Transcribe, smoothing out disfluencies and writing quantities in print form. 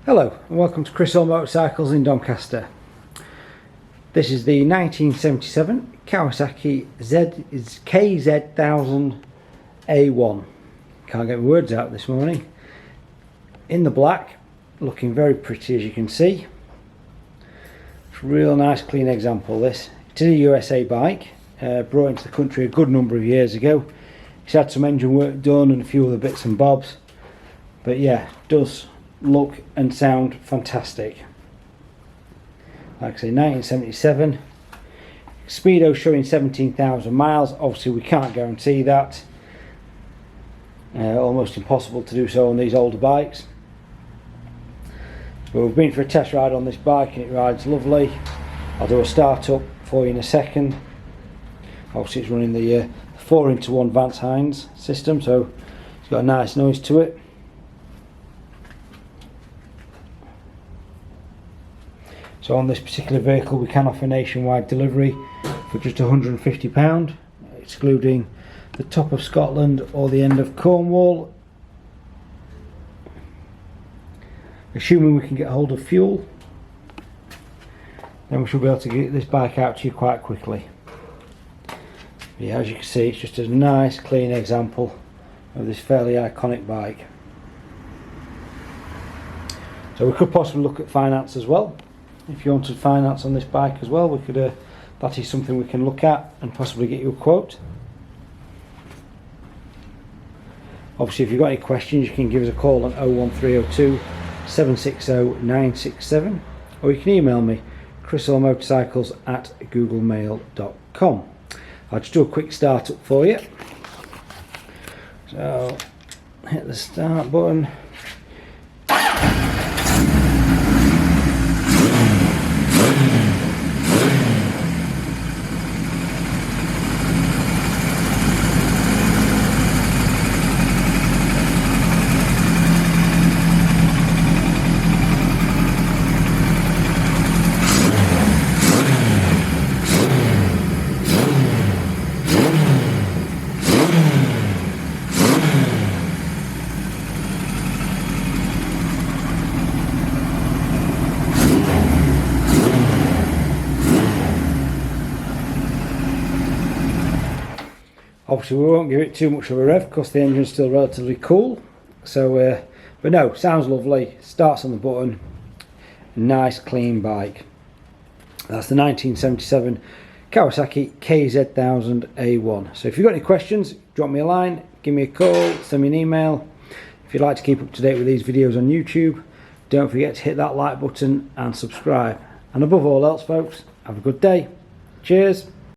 Hello and welcome to Chris All Motorcycles in Doncaster. This is the 1977 Kawasaki KZ1000 A1. Can't get my words out this morning. In the black, looking very pretty as you can see. It's a real nice clean example this. It is a USA bike, brought into the country a good number of years ago. It's had some engine work done and a few other bits and bobs. But yeah, it does look and sound fantastic. Like I say, 1977. Speedo showing 17,000 miles. Obviously we can't guarantee that. Almost impossible to do so on these older bikes. But we've been for a test ride on this bike and it rides lovely. I'll do a start up for you in a second. Obviously it's running the 4x1 Vance and Hines system, so it's got a nice noise to it. So on this particular vehicle we can offer nationwide delivery for just £150, excluding the top of Scotland or the end of Cornwall. Assuming we can get hold of fuel, then we should be able to get this bike out to you quite quickly. Yeah, as you can see, it's just a nice clean example of this fairly iconic bike. So we could possibly look at finance as well. If you wanted finance on this bike as well, we could. That is something we can look at and possibly get you a quote. Obviously, if you've got any questions, you can give us a call on 01302 760 967, or you can email me chrisallmotorcycles@googlemail.com. I'll just do a quick start up for you. So hit the start button. Obviously we won't give it too much of a rev because the engine's still relatively cool. So, but no, sounds lovely. Starts on the button. Nice clean bike. That's the 1977 Kawasaki KZ1000 A1. So if you've got any questions, drop me a line, give me a call, send me an email. If you'd like to keep up to date with these videos on YouTube, don't forget to hit that like button and subscribe. And above all else, folks, have a good day. Cheers.